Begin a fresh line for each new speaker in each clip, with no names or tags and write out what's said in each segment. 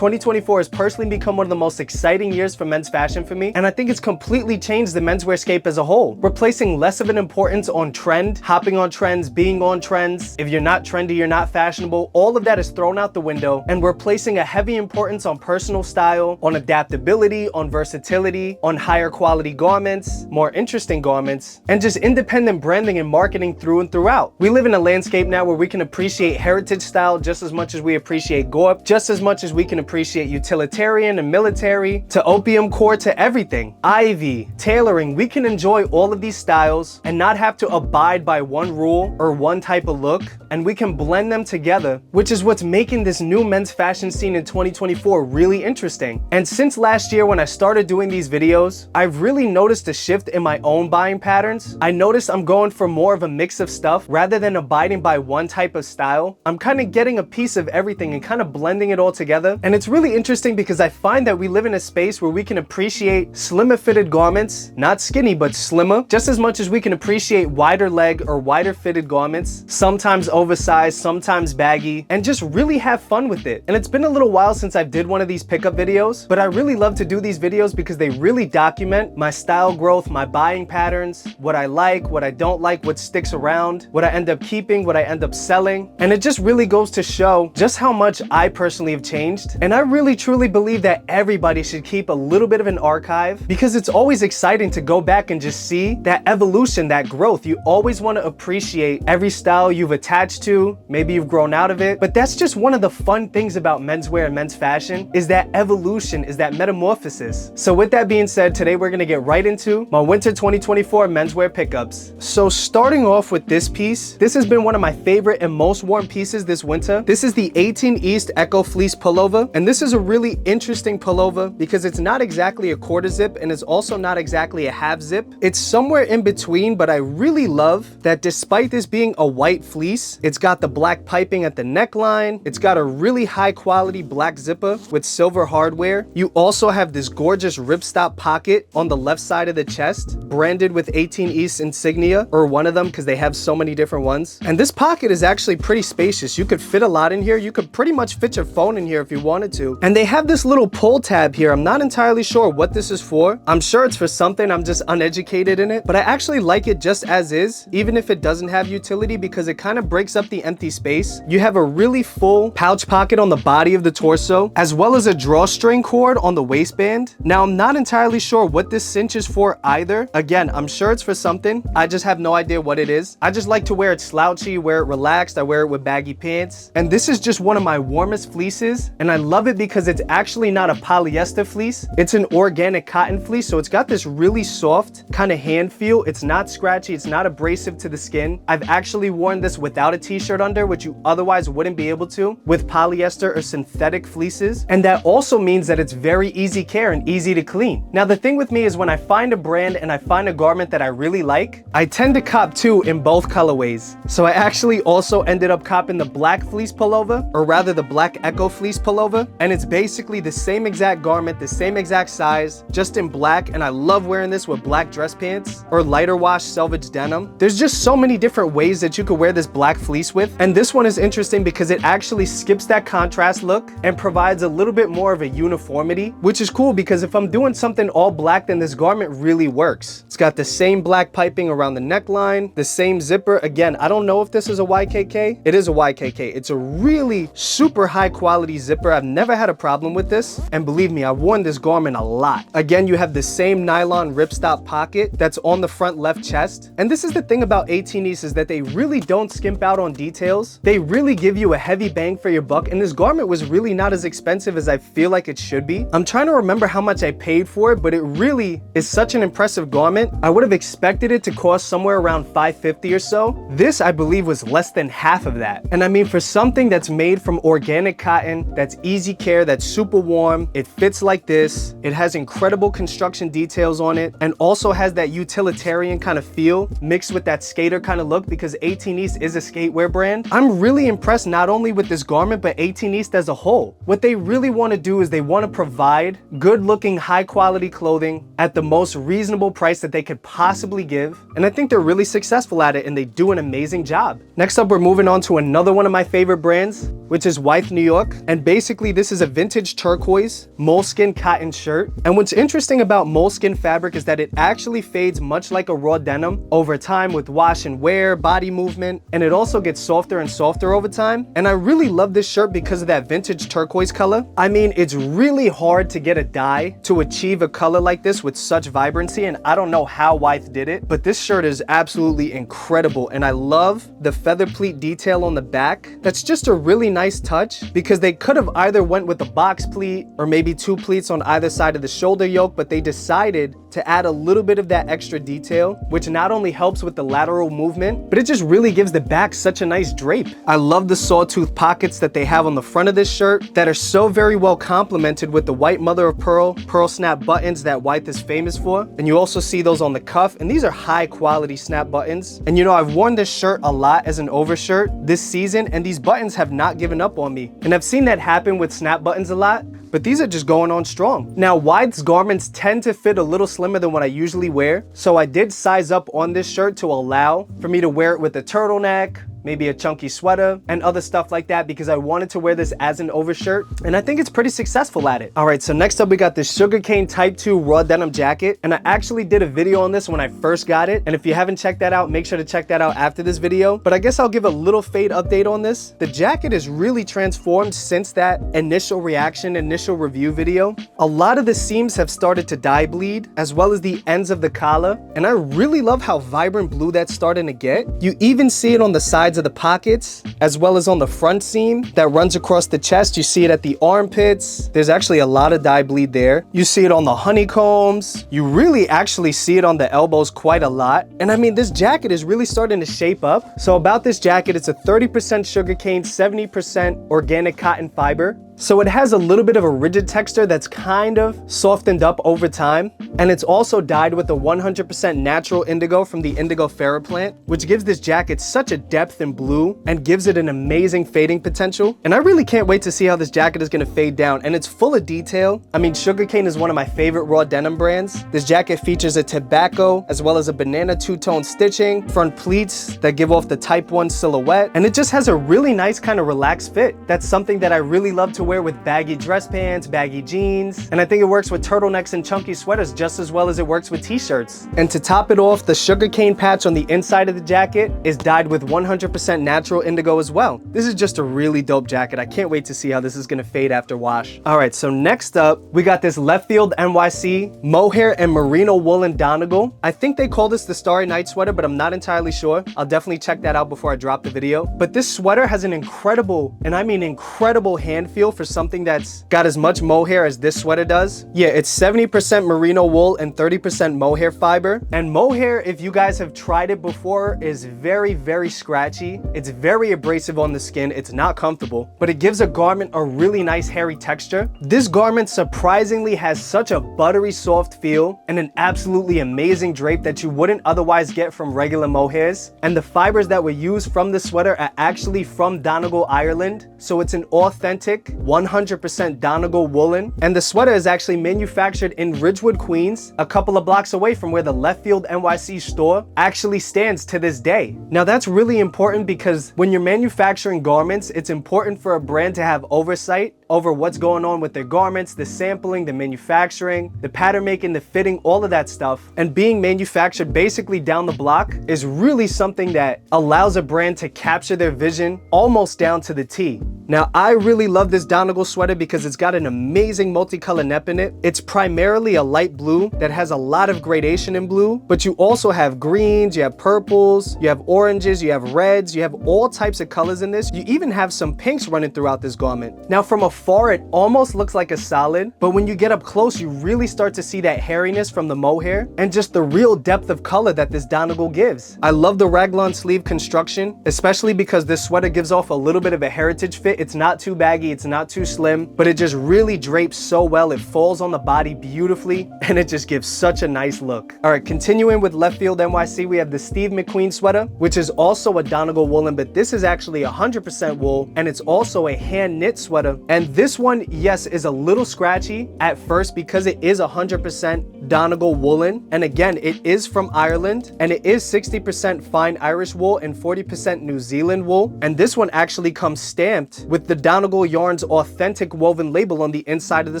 2024 has personally become one of the most exciting years for men's fashion for me, and I think it's completely changed the menswear scape as a whole. We're placing less of an importance on trend, hopping on trends, being on trends. If you're not trendy, you're not fashionable. All of that is thrown out the window, and we're placing a heavy importance on personal style, on adaptability, on versatility, on higher quality garments, more interesting garments, and just independent branding and marketing through and throughout. We live in a landscape now where we can appreciate heritage style just as much as we appreciate gorp, just as much as we can appreciate utilitarian and military, to opium core, to everything. Ivy, tailoring, we can enjoy all of these styles and not have to abide by one rule or one type of look, and we can blend them together, which is what's making this new men's fashion scene in 2024 really interesting. And since last year when I started doing these videos, I've really noticed a shift in my own buying patterns. I noticed I'm going for more of a mix of stuff rather than abiding by one type of style. I'm kind of getting a piece of everything and kind of blending it all together. And it's really interesting because I find that we live in a space where we can appreciate slimmer fitted garments, not skinny, but slimmer, just as much as we can appreciate wider leg or wider fitted garments, sometimes oversized, sometimes baggy, and just really have fun with it. And it's been a little while since I did one of these pickup videos, but I really love to do these videos because they really document my style growth, my buying patterns, what I like, what I don't like, what sticks around, what I end up keeping, what I end up selling. And it just really goes to show just how much I personally have changed. And I really truly believe that everybody should keep a little bit of an archive, because it's always exciting to go back and just see that evolution, that growth. You always want to appreciate every style you've attached to. Maybe you've grown out of it, but that's just one of the fun things about menswear and men's fashion, is that evolution, is that metamorphosis. So with that being said, today we're gonna get right into my winter 2024 menswear pickups. So starting off with this piece, this has been one of my favorite and most worn pieces this winter. This is the 18 East Echo Fleece pullover, and this is a really interesting pullover because it's not exactly a quarter zip and it's also not exactly a half zip. It's somewhere in between, but I really love that despite this being a white fleece, it's got the black piping at the neckline. It's got a really high quality black zipper with silver hardware. You also have this gorgeous ripstop pocket on the left side of the chest, branded with 18 East insignia, or one of them because they have so many different ones. And this pocket is actually pretty spacious. You could fit a lot in here. You could pretty much fit your phone in here if you wanted to. And they have this little pull tab here. I'm not entirely sure what this is for. I'm sure it's for something. I'm just uneducated in it, but I actually like it just as is, even if it doesn't have utility, because it kind of breaks up the empty space. You have a really full pouch pocket on the body of the torso, as well as a drawstring cord on the waistband. Now, I'm not entirely sure what this cinch is for either. Again, I'm sure it's for something. I just have no idea what it is. I just like to wear it slouchy, wear it relaxed. I wear it with baggy pants. And this is just one of my warmest fleeces. And I love it because it's actually not a polyester fleece. It's an organic cotton fleece. So it's got this really soft kind of hand feel. It's not scratchy. It's not abrasive to the skin. I've actually worn this without a t-shirt under, which you otherwise wouldn't be able to with polyester or synthetic fleeces. And that also means that it's very easy care and easy to clean. Now, the thing with me is when I find a brand and I find a garment that I really like, I tend to cop two in both colorways. So I actually also ended up copping the black fleece pullover, or rather the black Echo Fleece pullover. And it's basically the same exact garment, the same exact size, just in black. And I love wearing this with black dress pants or lighter wash Selvedge denim. There's just so many different ways that you could wear this black fleece with. And this one is interesting because it actually skips that contrast look and provides a little bit more of a uniformity, which is cool because if I'm doing something all black, then this garment really works. It's got the same black piping around the neckline, the same zipper. Again, I don't know if this is a YKK. It is a YKK. It's a really super high quality zipper. I've never had a problem with this. And believe me, I've worn this garment a lot. Again, you have the same nylon ripstop pocket that's on the front left chest. And this is the thing about 18 East, is that they really don't skimp out on details. They really give you a heavy bang for your buck. And this garment was really not as expensive as I feel like it should be. I'm trying to remember how much I paid for it, but it really is such an impressive garment. I would have expected it to cost somewhere around $550 or so. This, I believe, was less than half of that. And I mean, for something that's made from organic cotton, that's easy care, that's super warm, it fits like this, it has incredible construction details on it, and also has that utilitarian kind of feel mixed with that skater kind of look, because 18 East is a skatewear brand. I'm really impressed not only with this garment, but 18 East as a whole. What they really want to do is they want to provide good looking, high quality clothing at the most reasonable price that they could possibly give. And I think they're really successful at it, and they do an amazing job. Next up, we're moving on to another one of my favorite brands, which is Wythe, New York. And basically basically this is a vintage turquoise moleskin cotton shirt. And what's interesting about moleskin fabric is that it actually fades much like a raw denim over time with wash and wear, body movement, and it also gets softer and softer over time. And I really love this shirt because of that vintage turquoise color. I mean, it's really hard to get a dye to achieve a color like this with such vibrancy, and I don't know how Wythe did it, but this shirt is absolutely incredible. And I love the feather pleat detail on the back. That's just a really nice touch because they could have either went with a box pleat or maybe 2 pleats on either side of the shoulder yoke, but they decided to add a little bit of that extra detail, which not only helps with the lateral movement, but it just really gives the back such a nice drape. I love the sawtooth pockets that they have on the front of this shirt that are so very well complemented with the white mother of pearl snap buttons that Wythe is famous for. And you also see those on the cuff, and these are high quality snap buttons. And you know, I've worn this shirt a lot as an overshirt this season, and these buttons have not given up on me. And I've seen that happen with snap buttons a lot, but these are just going on strong. Now, Wythe's garments tend to fit a little slimmer than what I usually wear, so I did size up on this shirt to allow for me to wear it with a turtleneck, maybe a chunky sweater and other stuff like that, because I wanted to wear this as an overshirt, and I think it's pretty successful at it. All right, so next up we got this sugarcane type 2 raw denim jacket, and I actually did a video on this when I first got it, and if you haven't checked that out, make sure to check that out after this video. But I guess I'll give a little fade update on this. The jacket is really transformed since that initial review video. A lot of the seams have started to dye bleed, as well as the ends of the collar, and I really love how vibrant blue that's starting to get. You even see it on the sides of the pockets, as well as on the front seam that runs across the chest. You see it at the armpits. There's actually a lot of dye bleed there. You see it on the honeycombs. You really actually see it on the elbows quite a lot. And I mean, this jacket is really starting to shape up. So about this jacket, it's a 30% sugarcane, 70% organic cotton fiber. So it has a little bit of a rigid texture that's kind of softened up over time. And it's also dyed with a 100% natural indigo from the indigo fera plant, which gives this jacket such a depth in blue and gives it an amazing fading potential. And I really can't wait to see how this jacket is going to fade down. And it's full of detail. I mean, sugarcane is one of my favorite raw denim brands. This jacket features a tobacco as well as a banana two-tone stitching, front pleats that give off the type 1 silhouette. And it just has a really nice kind of relaxed fit. That's something that I really love to wear with baggy dress pants, baggy jeans, and I think it works with turtlenecks and chunky sweaters just as well as it works with t-shirts. And to top it off, the sugarcane patch on the inside of the jacket is dyed with 100% natural indigo as well. This is just a really dope jacket. I can't wait to see how this is gonna fade after wash. All right, so next up, we got this Left Field NYC Mohair and Merino Woolen Donegal. I think they call this the Starry Night sweater, but I'm not entirely sure. I'll definitely check that out before I drop the video. But this sweater has an incredible, and I mean incredible, hand feel for something that's got as much mohair as this sweater does. Yeah, it's 70% merino wool and 30% mohair fiber. And mohair, if you guys have tried it before, is very, very scratchy. It's very abrasive on the skin. It's not comfortable, but it gives a garment a really nice hairy texture. This garment surprisingly has such a buttery soft feel and an absolutely amazing drape that you wouldn't otherwise get from regular mohairs. And the fibers that were used from the sweater are actually from Donegal, Ireland. So it's an authentic 100% Donegal woolen, and the sweater is actually manufactured in Ridgewood, Queens, a couple of blocks away from where the Left Field NYC store actually stands to this day. Now that's really important because when you're manufacturing garments, it's important for a brand to have oversight over what's going on with their garments, the sampling, the manufacturing, the pattern making, the fitting, all of that stuff. And being manufactured basically down the block is really something that allows a brand to capture their vision almost down to the T. Now, I really love this Donegal sweater because it's got an amazing multicolor neck in it. It's primarily a light blue that has a lot of gradation in blue, but you also have greens, you have purples, you have oranges, you have reds, you have all types of colors in this. You even have some pinks running throughout this garment. Now, from afar, it almost looks like a solid, but when you get up close, you really start to see that hairiness from the mohair and just the real depth of color that this Donegal gives. I love the raglan sleeve construction, especially because this sweater gives off a little bit of a heritage fit. It's not too baggy, it's not too slim, but it just really drapes so well. It falls on the body beautifully, and it just gives such a nice look. All right, continuing with Left Field NYC, we have the Steve McQueen sweater, which is also a Donegal woolen, but this is actually 100% wool, and it's also a hand knit sweater. And this one, yes, is a little scratchy at first because it is 100% Donegal woolen. And again, it is from Ireland, and it is 60% fine Irish wool and 40% New Zealand wool. And this one actually comes stamped with the Donegal Yarns authentic woven label on the inside of the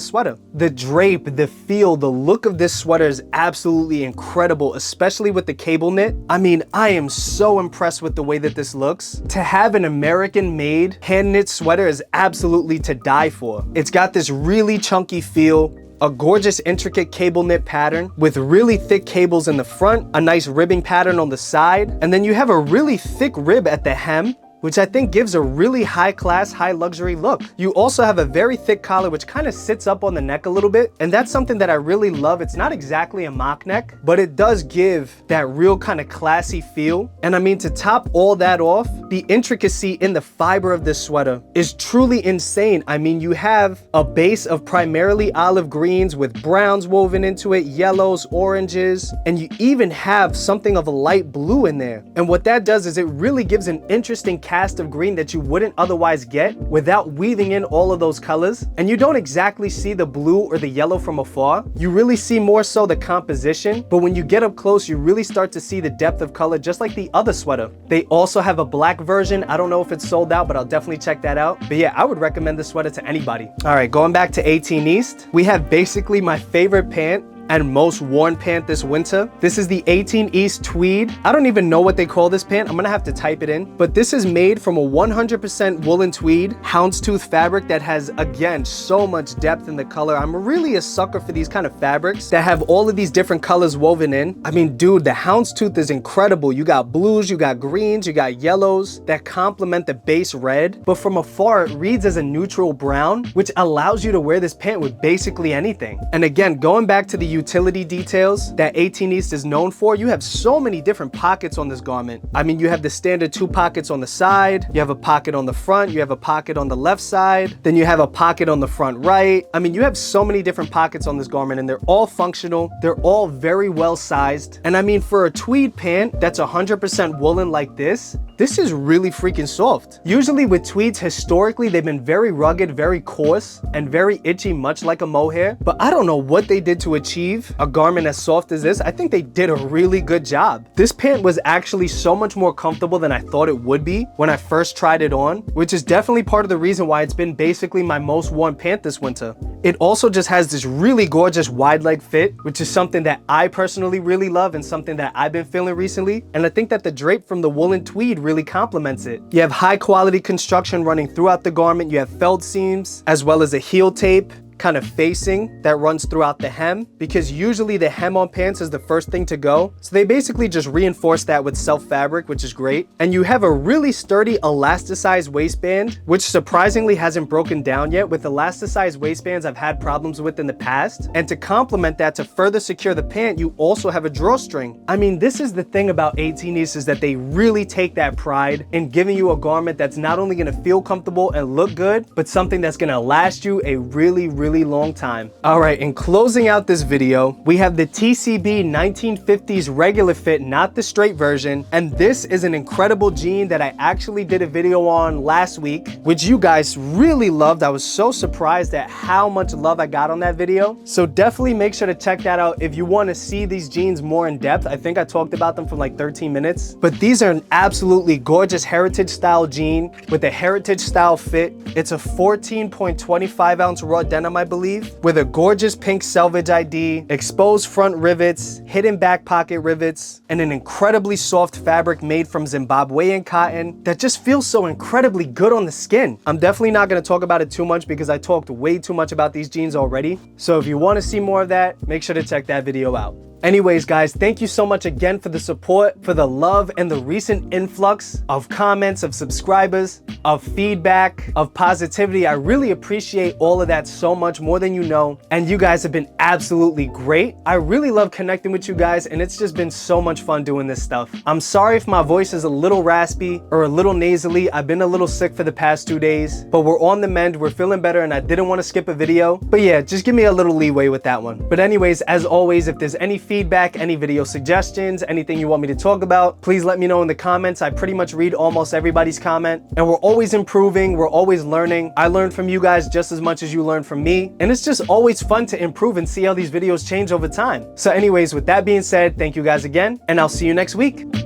sweater. The drape, the feel, the look of this sweater is absolutely incredible, especially with the cable knit. I mean, I am so impressed with the way that this looks. To have an American made hand knit sweater is absolutely to die for. It's got this really chunky feel, a gorgeous intricate cable knit pattern with really thick cables in the front, a nice ribbing pattern on the side, and then you have a really thick rib at the hem, which I think gives a really high class, high luxury look. You also have a very thick collar, which kind of sits up on the neck a little bit. And that's something that I really love. It's not exactly a mock neck, but it does give that real kind of classy feel. And I mean, to top all that off, the intricacy in the fiber of this sweater is truly insane. I mean, you have a base of primarily olive greens with browns woven into it, yellows, oranges, and you even have something of a light blue in there. And what that does is it really gives an interesting cast of green that you wouldn't otherwise get without weaving in all of those colors. And you don't exactly see the blue or the yellow from afar. You really see more so the composition, but when you get up close, you really start to see the depth of color, just like the other sweater. They also have a black version. I don't know if it's sold out, but I'll definitely check that out. But yeah, I would recommend this sweater to anybody. All right, going back to 18 East, we have basically my favorite pant and most worn pant this winter. This is the 18 East Tweed. I don't even know what they call this pant. I'm gonna have to type it in. But this is made from a 100% woolen tweed, houndstooth fabric that has, again, so much depth in the color. I'm really a sucker for these kind of fabrics that have all of these different colors woven in. I mean, dude, the houndstooth is incredible. You got blues, you got greens, you got yellows that complement the base red. But from afar, it reads as a neutral brown, which allows you to wear this pant with basically anything. And again, going back to the utility details that 18 East is known for, you have so many different pockets on this garment. I mean, you have the standard 2 pockets on the side, you have a pocket on the front, you have a pocket on the left side, then you have a pocket on the front right. I mean, you have so many different pockets on this garment, and they're all functional. They're all very well sized. And I mean, for a tweed pant that's 100% woolen like this is really freaking soft. Usually with tweeds, historically, they've been very rugged, very coarse, and very itchy, much like a mohair. But I don't know what they did to achieve a garment as soft as this. I think they did a really good job. This pant was actually so much more comfortable than I thought it would be when I first tried it on, which is definitely part of the reason why it's been basically my most worn pant this winter. It also just has this really gorgeous wide leg fit, which is something that I personally really love and something that I've been feeling recently. And I think that the drape from the woolen tweed really complements it. You have high quality construction running throughout the garment. You have felt seams as well as a heel tape kind of facing that runs throughout the hem, because usually the hem on pants is the first thing to go. So they basically just reinforce that with self fabric, which is great. And you have a really sturdy elasticized waistband, which surprisingly hasn't broken down yet. With elasticized waistbands, I've had problems with in the past. And to complement that, to further secure the pant, you also have a drawstring. I mean, this is the thing about 18 East, is that they really take that pride in giving you a garment that's not only gonna feel comfortable and look good, but something that's gonna last you a really long time. All right, in closing out this video, we have the TCB 1950s regular fit, not the straight version. And this is an incredible jean that I actually did a video on last week, which you guys really loved. I was so surprised at how much love I got on that video. So definitely make sure to check that out if you want to see these jeans more in depth. I think I talked about them for like 13 minutes, but these are an absolutely gorgeous heritage style jean with a heritage style fit. It's a 14.25 ounce raw denim, I believe, with a gorgeous pink Selvedge ID, exposed front rivets, hidden back pocket rivets, and an incredibly soft fabric made from Zimbabwean cotton that just feels so incredibly good on the skin. I'm definitely not going to talk about it too much because I talked way too much about these jeans already. So if you want to see more of that, make sure to check that video out. Anyways, guys, thank you so much again for the support, for the love, and the recent influx of comments, of subscribers, of feedback, of positivity. I really appreciate all of that so much, more than you know. And you guys have been absolutely great. I really love connecting with you guys, and it's just been so much fun doing this stuff. I'm sorry if my voice is a little raspy or a little nasally. I've been a little sick for the past 2 days, but we're on the mend. We're feeling better, and I didn't want to skip a video. But yeah, just give me a little leeway with that one. But anyways, as always, if there's any feedback, any video suggestions, anything you want me to talk about, please let me know in the comments. I pretty much read almost everybody's comment, and we're always improving, we're always learning. I learn from you guys just as much as you learn from me, and it's just always fun to improve and see how these videos change over time. So anyways, with that being said, thank you guys again, and I'll see you next week.